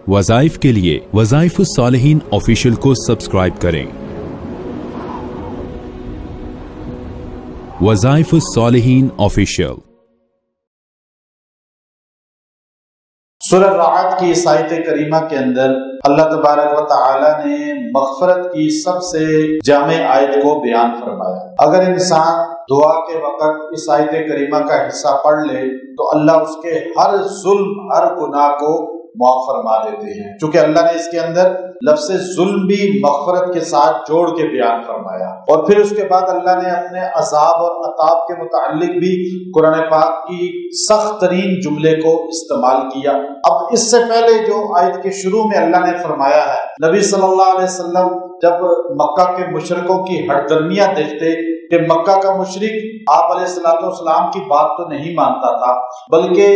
वज़ाइफ के लिए वज़ाइफुस सालिहीन ऑफिशियल को सब्सक्राइब करें। वज़ाइफुस सालिहीन ऑफिशियल। सूरह राअद की इस आयत करीमा के अंदर अल्लाह तबारक व तआला ने मग़फ़िरत की सबसे जामे आयत को बयान फरमाया। अगर इंसान दुआ के वक़्त इस आयत करीमा का हिस्सा पढ़ ले तो अल्लाह उसके हर जुल्म, हर गुनाह को माफ़ फरमा देते हैं। चूंकि अल्लाह ने इसके अंदर लफ्ज़ जुल्म भी मग़फ़िरत के साथ जोड़ के बयान फरमाया। और फिर उसके बाद अल्लाह ने अपने अज़ाब और अताब के मुताल्लिक भी कुरान पाक की सख्त तरीन जुमले को इस्तेमाल किया। अब इससे पहले जो आयत के शुरू में अल्लाह ने फरमाया है, नबी सल्लल्लाहु अलैहि वसल्लम जब मक्का के मुशरिकों की हठधर्मियां देखते कि मक्का का मुशरिक आप अलैहिस्सलाम की बात तो नहीं मानता था, बल्कि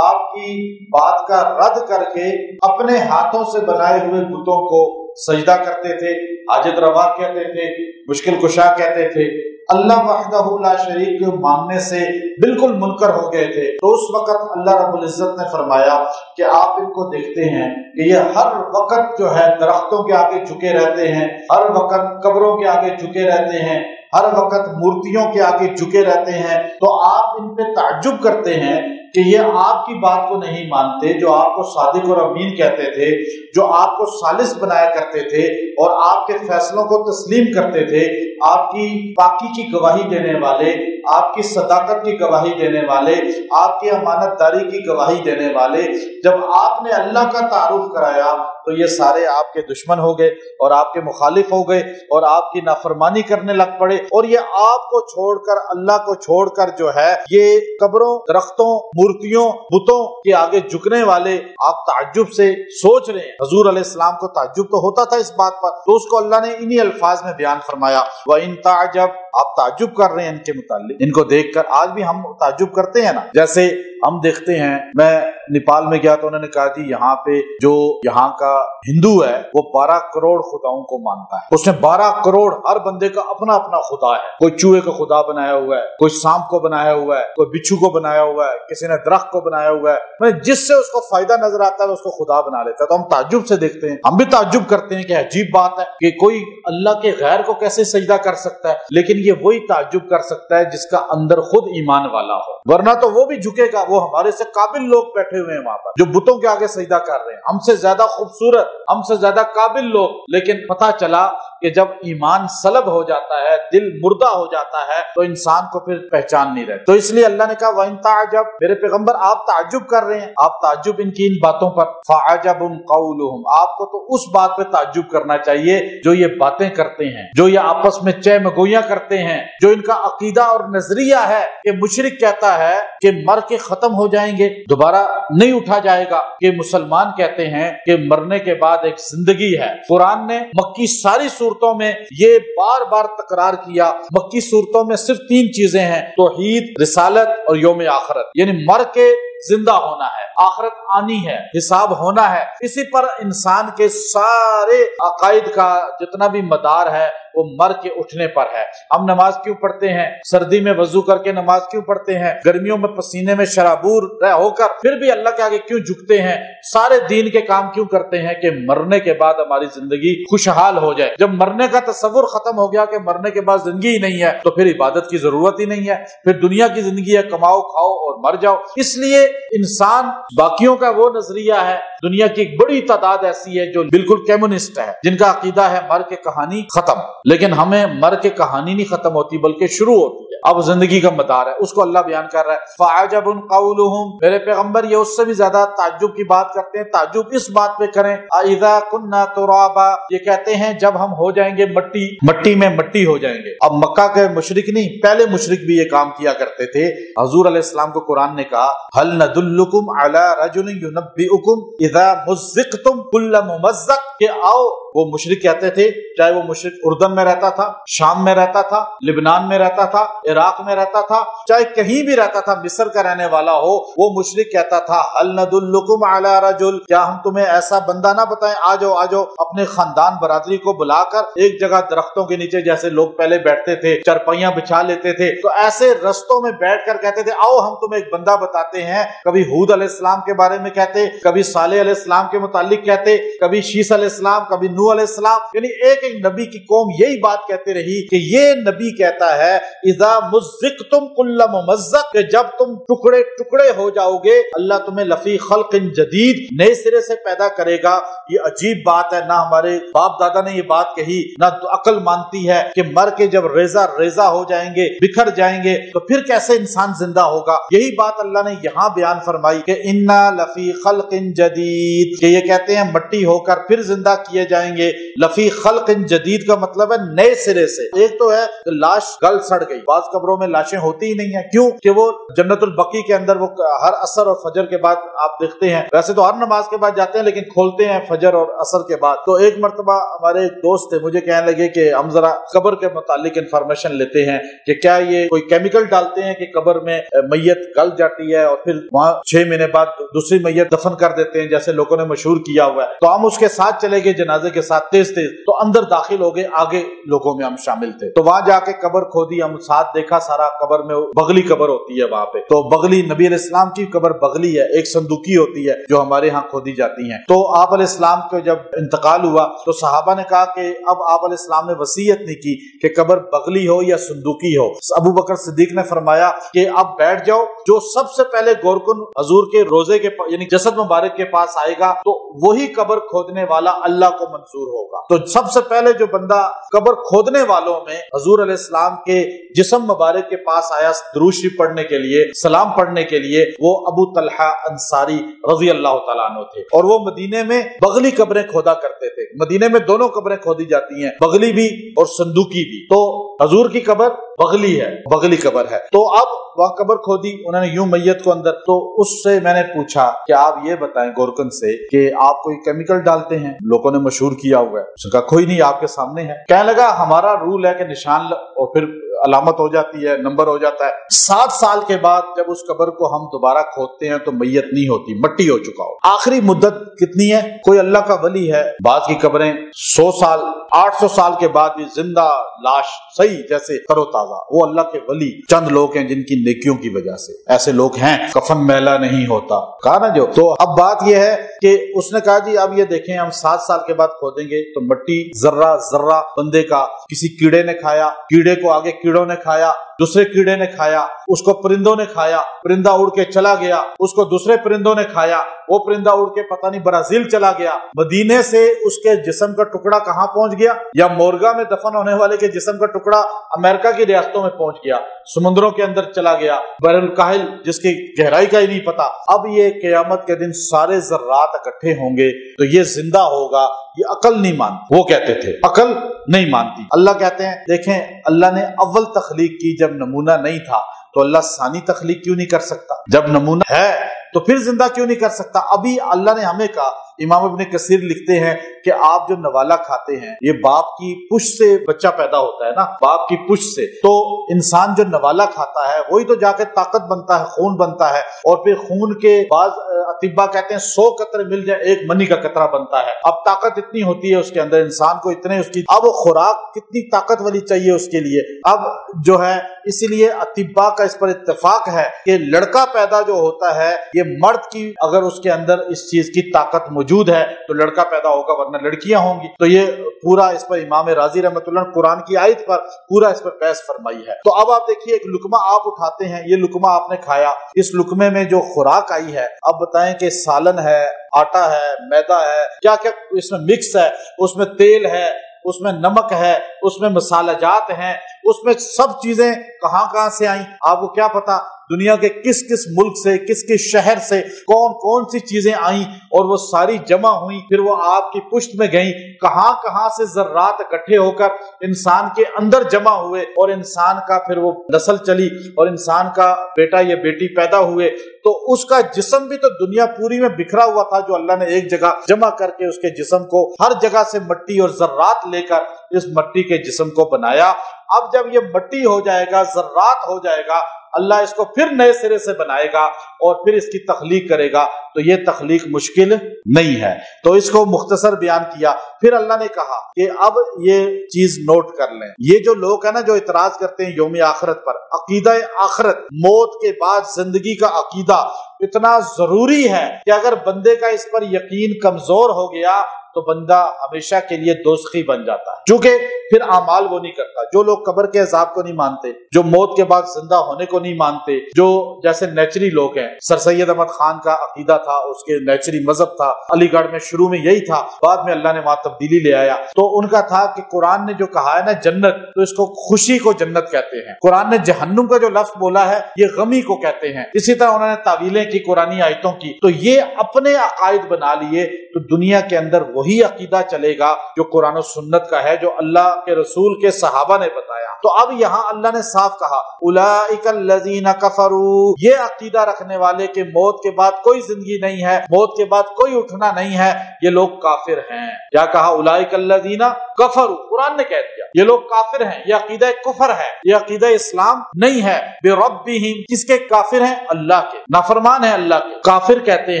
आपकी बात का रद्द करके अपने हाथों से बनाए हुए बुतों को सजदा करते थे, हाजत रवा कहते थे, मुश्किल कुशा कहते थे, अल्लाह वहदहू ला शरीक को मानने से बिल्कुल मुनकर हो गए थे। तो उस वक़्त अल्लाह रब्बुल इज़्ज़त ने फरमाया कि आप इनको देखते हैं कि ये हर वक़्त जो है दरख्तों के आगे झुके रहते हैं, हर वक़्त कब्रों के आगे झुके रहते हैं, हर वक़्त मूर्तियों के आगे झुके रहते हैं। तो आप इन पे ताज्जुब करते हैं कि ये आपकी बात को नहीं मानते, जो आपको सादिक और अमीन कहते थे, जो आपको सालिस बनाया करते थे और आपके फैसलों को तस्लीम करते थे, आपकी पाकी की गवाही देने वाले, आपकी सदाकत की गवाही देने वाले, आपकी अमानतदारी की गवाही देने वाले। जब आपने अल्लाह का तारुफ कराया तो ये सारे आपके दुश्मन हो गए और आपके मुखालिफ हो गए और आपकी नाफरमानी करने लग पड़े। और ये आपको छोड़कर, अल्लाह को छोड़कर जो है ये कब्रों, दरख्तों, मूर्तियों, बुतों के आगे झुकने वाले, आप ताज्जुब से सोच रहे हैं। हजूर अलैहिस्सलाम को ताज्जुब तो होता था इस बात पर, तो उसको अल्लाह ने इन्हीं अल्फाज में बयान फरमाया, व इन ताजब, आप ताज्जुब कर रहे हैं इनके मुताल्लिक, इनको देखकर। आज भी हम ताज्जुब करते हैं ना, जैसे हम देखते हैं, मैं नेपाल में गया तो उन्होंने कहा जी यहाँ पे जो यहाँ का हिंदू है वो 12 करोड़ खुदाओं को मानता है। उसने 12 करोड़, हर बंदे का अपना अपना खुदा है। कोई चूहे को खुदा बनाया हुआ है, कोई सांप को बनाया हुआ है, कोई बिच्छू को बनाया हुआ है, किसी ने दरख्त को बनाया हुआ है। जिससे उसको फायदा नजर आता है उसको खुदा बना लेता है। तो हम ताज्जुब से देखते हैं, हम भी ताज्जुब करते हैं कि अजीब बात है कि कोई अल्लाह के गैर को कैसे सजदा कर सकता है। लेकिन ये वही ताज्जुब कर सकता है जिसका अंदर खुद ईमान वाला हो, वरना तो वो भी झुकेगा। वो हमारे से काबिल लोग बैठे हुए हैं वहां पर जो बुतों के आगे सजदा कर रहे हैं, हमसे ज्यादा खूबसूरत, हमसे ज्यादा काबिल लोग। लेकिन पता चला कि जब ईमान सलब हो जाता है, दिल मुर्दा हो जाता है, तो इंसान को फिर पहचान नहीं रहती। तो इसलिए अल्लाह ने कहा वइन ताजब, मेरे पैगंबर आप ताज्जुब कर रहे हैं, आप ताज्जुब इनकी इन बातों पर, फाअजबुम कौलुहुम, आपको तो उस बात पे ताज्जुब करना चाहिए जो ये बातें करते हैं, जो ये आपस में चहमगोइयां करते हैं, जो इनका अकीदा और नजरिया है कि मुशरिक कहता है कि मर के खत्म हो जाएंगे, दोबारा नहीं उठा जाएगा, कि मुसलमान कहते हैं कि मरने के बाद एक जिंदगी है। कुरान ने मक्की सारी सूरतों में ये बार बार तकरार किया। मक्की सूरतों में सिर्फ 3 चीजें हैं, तौहीद, रिसालत और यौम आखिरत, यानी मर के जिंदा होना है, आखिरत आनी है, हिसाब होना है। इसी पर इंसान के सारे अकायद का जितना भी मदार है वो मर के उठने पर है। हम नमाज क्यों पढ़ते हैं? सर्दी में वजू करके नमाज क्यों पढ़ते हैं? गर्मियों में पसीने में शराबूर होकर फिर भी अल्लाह के आगे क्यों झुकते हैं? सारे दीन के काम क्यों करते हैं? कि मरने के बाद हमारी जिंदगी खुशहाल हो जाए। जब मरने का तसव्वुर खत्म हो गया कि मरने के बाद जिंदगी ही नहीं है, तो फिर इबादत की जरूरत ही नहीं है, फिर दुनिया की जिंदगी है, कमाओ, खाओ और मर जाओ। इसलिए इंसान, बाकियों का वो नजरिया है, दुनिया की एक बड़ी तादाद ऐसी है जो बिल्कुल कम्युनिस्ट है, जिनका अकीदा है मर के कहानी खत्म। लेकिन हमें मर के कहानी नहीं खत्म होती बल्कि शुरू होती है। अब जिंदगी का मदार है, उसको अल्लाह बयान कर रहा है। फ़अजबुन क़ौलुहुम, मेरे पैगंबर ये उससे भी ज्यादा ताज्जुब की बात करते हैं। ताज्जुब इस बात पे करें, अइज़ा कुन्ना तुराबा, ये कहते हैं जब हम हो जाएंगे मट्टी, मट्टी में मट्टी हो जाएंगे। अब मक्का के मुशरिक नहीं, पहले मुशरिक भी ये काम किया करते थे। हजूर अलैहिस्सलाम को कुरान ने कहा, हल नदुल्लुकुम अला रजुलिन युनब्बिउकुम इज़ा मुज़्ज़िक़तुम कुल्ल मुमज़्ज़क़, कि आओ, वो मुशरिक कहते थे, चाहे वो मुशरिक उर्दन में रहता था, शाम में रहता था, लिबनान में रहता था, عراق में रहता था, चाहे कहीं भी रहता था, मिस्र का रहने वाला हो, वो मुशरिक कहता था हल नदुल्लुकुम अला रजुल, क्या हम तुम्हें ऐसा बंदा ना बताएं, आ जाओ आ जाओ, अपने खानदान बरादरी को बुलाकर एक जगह दरख्तों के नीचे जैसे लोग पहले बैठते थे, चरपैयां बिछा लेते थे, तो ऐसे रस्तों में बैठकर कहते थे आओ हम तुम्हें एक बंदा बताते हैं. कभी हूद अलैहिस्सलाम के बारे में कहते, कभी सालेह अलैहिस्सलाम के मुतालिक कहते, कभी शीस अलैहिस्सलाम, कभी नूह अलैहिस्सलाम, यानी एक एक नबी की कौम यही बात कहते रही कि ये नबी कहता है इज़ा मुज़्ज़क़्तुम कुल्ल मुमज़्ज़क़, कि जब तुम टुकड़े टुकड़े हो जाओगे अल्लाह तुम्हें लफी खल्क़िन जदीद, नए सिरे से पैदा करेगा. ये अजीब बात है, ना हमारे बाप दादा ने ये बात कही, ना तो अकल मानती है कि मर के जब रेजा रेजा हो जाएंगे, बिखर जाएंगे, तो फिर कैसे इंसान जिंदा होगा. यही बात अल्लाह ने यहाँ बयान फरमाई कि इन्ना लफी खल्क़िन जदीद, कि ये कहते हैं मट्टी होकर फिर जिंदा किए जाएंगे. लफी खल्क़िन जदीद का मतलब है नए सिरे से. एक तो है लाश गल सड़ गई, बाज कब्रों में लाशें होती ही नहीं है, क्यों कि वो जन्नतुल बकी के अंदर वो हर असर और फजर के बाद आप देखते हैं, वैसे तो हर नमाज के बाद जाते हैं लेकिन खोलते हैं फजर और असर के बाद. तो एक मर्तबा हमारे एक दोस्त थे, मुझे कहने लगे कि हम जरा कब्र के मुतालिक इंफॉर्मेशन लेते हैं कि क्या ये कोई केमिकल डालते हैं कि कब्र में मैयत गल जाती है और फिर वहाँ 6 महीने बाद दूसरी मैयत दफन कर देते हैं, जैसे लोगों ने मशहूर किया हुआ है. तो हम उसके साथ चले गए जनाजे के साथ तेज तेज, तो अंदर दाखिल हो गए, आगे लोगों में हम शामिल थे. तो वहां जाके कब्र खोदी, हम साथ देखा सारा, कब्र में बगली कब्र होती है वहां पे. तो बगली नबी अलैहिस्सलाम की कब्र बगली है, एक संदूकी होती है जो हमारे यहाँ खोदी जाती है. तो आप अलैहिस्सलाम को जब इंतकाल हुआ तो सहाबा ने कहा कि अब आप अलैहिस्सलाम ने वसीयत नहीं की कि कब्र बगली हो या संदूकी हो. अबू बकर सिद्दीक ने फरमाया कि अब बैठ जाओ, जो सबसे पहले गोरकुन हजूर के रोजे के यानी जसद मुबारक के पास आएगा तो वही कब्र खोदने वाला अल्लाह को मंजूर होगा. तो सबसे पहले जो बंदा कब्र खोदने वालों में हजूर अलैहिस्सलाम के जिस्म मुबारक के पास आया दुरूद शरीफ पढ़ने के लिए, सलाम पढ़ने के लिए, वो अबू तलहा अंसारी रज़ी अल्लाह तआला अन्हु थे. और वो मदीने में बगली कब्रें खोदा करते थे. मदीने में दोनों कब्रें खोदी जाती हैं, बगली भी और संदूकी भी. तो हजूर की कब्र बगली है, बगली कब्र है. तो अब वह कब्र खोदी उन्होंने यूं मैयत को अंदर. तो उससे मैंने पूछा कि आप ये बताएं गोरकन से कि आप कोई केमिकल डालते हैं, लोगों ने मशहूर किया हुआ है. उसने कहा कोई नहीं, आपके सामने है. कहने लगा हमारा रूल है कि निशान और फिर अलामत हो जाती है, नंबर हो जाता है. 7 साल के बाद जब उस कब्र को हम दोबारा खोदते हैं तो मैयत नहीं होती, मट्टी हो चुका हो. आखिरी मुद्दत कितनी है? कोई अल्लाह का वली है, बाद की कब्रें 100 साल 800 साल के बाद भी जिंदा लाश सही जैसे तरोताजा, वो अल्लाह के वली चंद लोग हैं जिनकी नेकियों की वजह से. ऐसे लोग हैं, कफन मैला नहीं होता, कहा ना जो. तो अब बात यह है कि उसने कहा जी अब ये देखें हम 7 साल के बाद खोदेंगे तो मट्टी जर्रा जर्रा बंदे का किसी कीड़े ने खाया, कीड़े को आगे कीड़ों ने खाया, दूसरे कीड़े ने खाया, उसको परिंदों ने खाया, परिंदा उड़ के चला गया, उसको दूसरे परिंदों ने खाया, वो परिंदा उड़ के पता नहीं ब्राजील चला गया, मदीने से उसके जिस्म का टुकड़ा कहाँ पहुंच गया, या मोरगा में दफन होने वाले के जिस्म का टुकड़ा अमेरिका की रियासतों में पहुंच गया, समुद्रों के अंदर चला गया, बहरुल काहिल जिसकी गहराई का ही नहीं पता. अब ये क़यामत के दिन सारे जर्रात इकट्ठे होंगे तो ये जिंदा होगा. ये अकल नहीं मानती, वो कहते थे अकल नहीं मानती. अल्लाह कहते हैं देखें अल्लाह ने अव्वल तख्लीक की जब नमूना नहीं था, तो अल्लाह सानी तख्लीक क्यों नहीं कर सकता? जब नमूना है तो फिर जिंदा क्यों नहीं कर सकता? अभी अल्लाह ने हमें कहा, इमाम इब्न कसीर लिखते हैं कि आप जो नवाला खाते हैं ये बाप की पुष्ट से बच्चा पैदा होता है ना, बाप की पुष्ट से. तो इंसान जो नवाला खाता है वही तो जाके ताकत बनता है, खून बनता है, और फिर खून के बाद अतिब्बा कहते हैं 100 कतरे मिल जाए एक मनी का कतरा बनता है. अब ताकत इतनी होती है उसके अंदर, इंसान को इतने उसकी, अब वो खुराक कितनी ताकत वाली चाहिए उसके लिए. अब जो है इसीलिए अतिब्बा का इस पर इत्तेफाक है कि लड़का पैदा जो होता है ये मर्द की अगर उसके अंदर इस चीज की ताकत मौजूद है तो लड़का पैदा होगा, वरना लड़कियां होंगी. तो ये पूरा इस पर इमाम राजी रहमतुल्लाह ने कुरान की आयत पर पूरा इस पर बहस फरमाई है. तो अब आप देखिए एक लुकमा आप उठाते हैं, ये लुकमा आपने खाया, इस लुकमे में जो खुराक आई है, अब बताएं कि सालन है, आटा है, मैदा है, क्या क्या इसमें मिक्स है, उसमें तेल है, उसमें नमक है, उसमें मसालाजात हैं, उसमें सब चीजें कहां से आई आपको क्या पता. دنیا کے کس کس ملک سے کس کس شہر سے کون کون سی چیزیں آئیں اور وہ ساری جمع ہوئیں، پھر وہ آپ کی پشت میں گئیں، کہاں کہاں سے ذرات اکٹھے ہو کر انسان کے اندر جمع ہوئے اور انسان کا پھر وہ نسل چلی اور انسان کا بیٹا یا بیٹی پیدا ہوئے، تو اس کا جسم بھی تو دنیا پوری میں بکھرا ہوا تھا، جو اللہ نے ایک جگہ جمع کر کے اس کے جسم کو ہر جگہ سے مٹی اور ذرات لے کر اس مٹی کے جسم کو بنایا۔ اب جب یہ مٹی ہو جائے گا، ذرات ہو جائے گا، اللہ اس کو پھر نئے سرے سے بنائے گا اور پھر اس کی تخلیق کرے گا، تو یہ تخلیق مشکل نہیں ہے۔ تو اس کو مختصر بیان کیا۔ پھر اللہ نے کہا کہ اب یہ چیز نوٹ کر لیں، یہ جو لوگ ہیں نا جو اعتراض کرتے ہیں یوم آخرت پر، عقیدہ آخرت، موت کے بعد زندگی کا عقیدہ اتنا ضروری ہے کہ اگر بندے کا اس پر یقین کمزور ہو گیا تو بندہ ہمیشہ کے لیے دوزخی بن جاتا ہے، چونکہ پھر اعمال وہ نہیں کرتا۔ جو لوگ قبر کے عذاب کو نہیں مانتے، جو موت کے بعد زندہ ہونے کو نہیں مانتے، جو جیسے نیچری لوگ ہیں، سر سید احمد خان کا عقیدہ تھا، اس کے نیچری مذہب تھا، علی گڑھ میں شروع میں یہی تھا، بعد میں اللہ نے وہاں تبدیلی لے آیا۔ تو ان کا تھا کہ قرآن نے جو کہا ہے نا جنت، تو اس کو خوشی کو جنت کہتے ہیں۔ قرآن نے جہنم کا جو لفظ بولا ہے یہ غمی کو کہتے ہیں۔ اسی طرح انہوں نے تعویلیں کی قرآنی آیتوں کی، تو یہ اپنے عقائد بنا لیے، تو دنیا کے اندر وہی عقیدہ چلے گا جو قرآن و سنت کا ہے، جو اللہ کے رسول کے صحابہ نے بتایا۔ تو اب یہاں اللہ نے صاف کہا اولئک الذین کفروا، یہ عقیدہ رکھنے والے کہ موت کے بعد کوئی زندگی نہیں ہے، موت کے بعد کوئی اٹھنا نہیں ہے، یہ لوگ کافر ہیں۔ کیا کہا؟ اولئک الذین کفروا، قرآن نے کہہ دیا یہ لوگ کافر ہیں، یہ عقیدہ کفر ہے، یہ عقیدہ اسلام نہیں ہے۔ بربہم، کس کے کافر ہیں؟ اللہ کے، نافرمان ہیں اللہ کے۔ کافر کہتے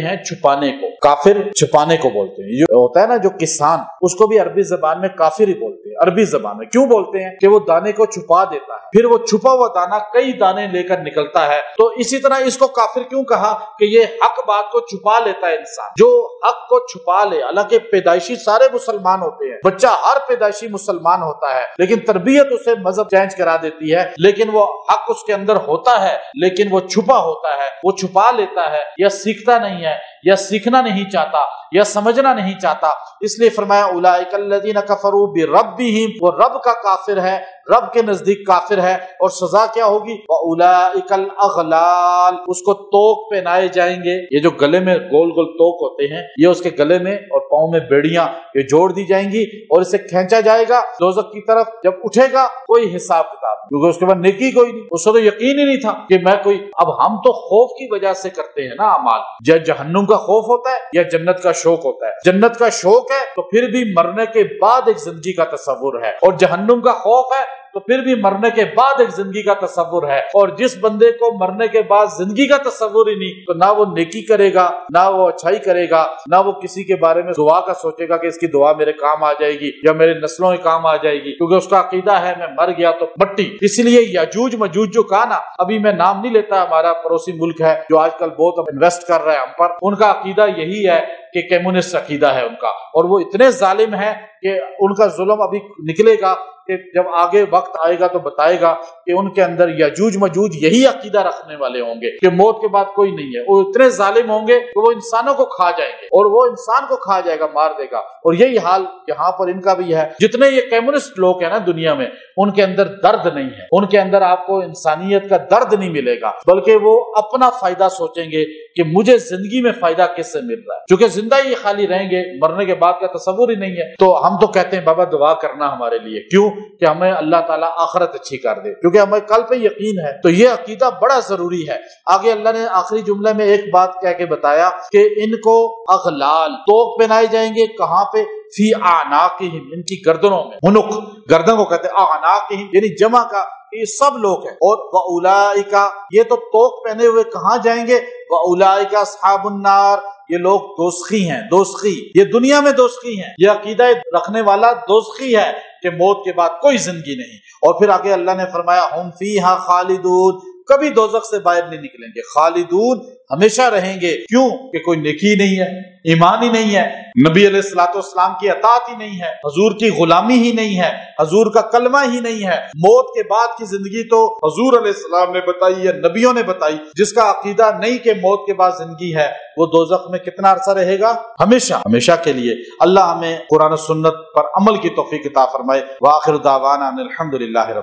ہیں چھپانے کو، کافر چھپانے کو بولتے ہیں۔ یہ ہوتا ہے نا جو کسان، اس کو بھی عربی زبان میں کافر ہی بولتے ہیں۔ عربی زبان میں کیوں بولتے ہیں؟ کہ وہ دانے کو چھپا دیتا ہے، پھر وہ چھپا ہوا دانا کئی دانے لے کر نکلتا ہے۔ تو اسی طرح اس کو کافر کیوں کہا؟ کہ یہ حق بات کو چھپا لیتا ہے انسان، جو حق کو چھپا لے۔ حالانکہ پیدائشی سارے مسلمان ہوتے ہیں، بچہ ہر پیدائشی مسلمان ہوتا ہے، لیکن تربیت اسے مذہب چینج کرا دیتی ہے، لیکن وہ حق اس کے اندر ہوتا ہے لیکن وہ چھپا ہوتا ہے، وہ چھپا لیتا ہے، یا سیکھتا نہیں ہے، یا سیکھنا نہیں چاہتا، یا سمجھنا نہیں چاہتا۔ اس لیے فرمایا اولئک الذین کفروا بربہم، وہ رب کا کافر ہے، رب کے نزدیک کافر ہے، اور سزا کیا ہوگی؟ واولئک الاغلال، اس کو توق پہنائے جائیں گے۔ یہ جو گلے میں گول گول توق ہوتے ہیں، یہ اس کے گلے میں اور پاؤں میں بیڑیاں یہ جوڑ دی جائیں گی اور اسے کھینچا جائے گا دوزخ کی طرف۔ جب اٹھے گا کوئی حساب کتاب نہیں، کیونکہ اس کے بعد نیکی کوئی نہیں، اس کو تو یقین ہی نہیں تھا کہ میں کوئی۔ اب ہم تو خوف کی وجہ سے کرتے ہیں نا اعمال، یا جہنم کا خوف ہوتا ہے یا جنت کا شوق ہوتا ہے۔ جنت کا شوق ہے تو پھر بھی مرنے کے بعد ایک زندگی کا تصور ہے، اور جہنم کا خوف ہے تو پھر بھی مرنے کے بعد ایک زندگی کا تصور ہے۔ اور جس بندے کو مرنے کے بعد زندگی کا تصور ہی نہیں، تو نہ وہ نیکی کرے گا، نہ وہ اچھائی کرے گا، نہ وہ کسی کے بارے میں دعا کا سوچے گا کہ اس کی دعا میرے کام آ جائے گی یا میرے نسلوں کے کام آ جائے گی، کیونکہ اس کا عقیدہ ہے میں مر گیا تو مٹی۔ اس لیے یاجوج مجوج جو کہا نا، ابھی میں نام نہیں لیتا، ہمارا پڑوسی ملک ہے جو آج کل بہت انویسٹ کر رہا ہے ہم پر، ان کا عقیدہ یہی ہے کہ کمیونسٹ عقیدہ ہے ان کا، اور وہ اتنے ظالم ہیں کہ ان کا ظلم ابھی نکلے گا، کہ جب آگے وقت آئے گا تو بتائے گا کہ ان کے اندر یاجوج مجوج یہی عقیدہ رکھنے والے ہوں گے کہ موت کے بعد کوئی نہیں ہے۔ وہ اتنے ظالم ہوں گے کہ وہ انسانوں کو کھا جائیں گے، اور وہ انسان کو کھا جائے گا، مار دے گا۔ اور یہی حال یہاں پر ان کا بھی ہے۔ جتنے یہ کمیونسٹ لوگ ہیں نا دنیا میں، ان کے اندر درد نہیں ہے، ان کے اندر آپ کو انسانیت کا درد نہیں ملے گا، بلکہ وہ اپنا فائدہ سوچیں گے کہ مجھے زندگی میں فائدہ کس سے مل رہا ہے، کیونکہ زندہ ہی خالی رہیں گے، مرنے کے بعد کا تصور ہی نہیں ہے۔ تو ہم تو کہتے ہیں بابا دعا کرنا ہمارے لیے، کیوں؟ کہ ہمیں اللہ تعالیٰ آخرت اچھی کر دے، کیونکہ ہمیں کل پہ یقین ہے۔ تو یہ عقیدہ بڑا ضروری ہے۔ آگے اللہ نے آخری جملے میں ایک بات کہہ کے بتایا کہ ان کو اغلال، توق پہنائے جائیں گے، کہاں پہ؟ فی اعناقہم، ان کی گردنوں میں۔ عنق گردن کو کہتے ہیں، اعناقہم یعنی جمع کا، یہ سب لوگ ہیں۔ اور وَأُولَئِكَ، یہ تو توق پہنے ہوئے کہاں جائیں گے؟ وَأُولَئِكَ أَصْحَابُ النَّارِ، یہ لوگ دوزخی ہیں۔ دوزخی، یہ دنیا میں دوزخی ہیں، یہ عقیدہ رکھنے والا دوزخی ہے کہ موت کے بعد کوئی زندگی نہیں۔ اور پھر آگے اللہ نے فرمایا ہم فیہا خالدون، کبھی دوزخ سے باہر نہیں نکلیں گے، خالدون ہمیشہ رہیں گے۔ کیوں؟ کہ کوئی نیکی نہیں ہے، ایمان ہی نہیں ہے، نبی علیہ الصلوۃ والسلام کی اطاعت ہی نہیں ہے، حضور کی غلامی ہی نہیں ہے، حضور کا کلمہ ہی نہیں ہے۔ موت کے بعد کی زندگی تو حضور علیہ السلام نے بتائی ہے، نبیوں نے بتائی۔ جس کا عقیدہ نہیں کہ موت کے بعد زندگی ہے، وہ دوزخ میں کتنا عرصہ رہے گا؟ ہمیشہ، ہمیشہ کے لیے۔ اللہ ہمیں قرآن و سنت پر عمل کی توفیق عطا فرمائے۔ وآخر دعوانا ان الحمد للہ رب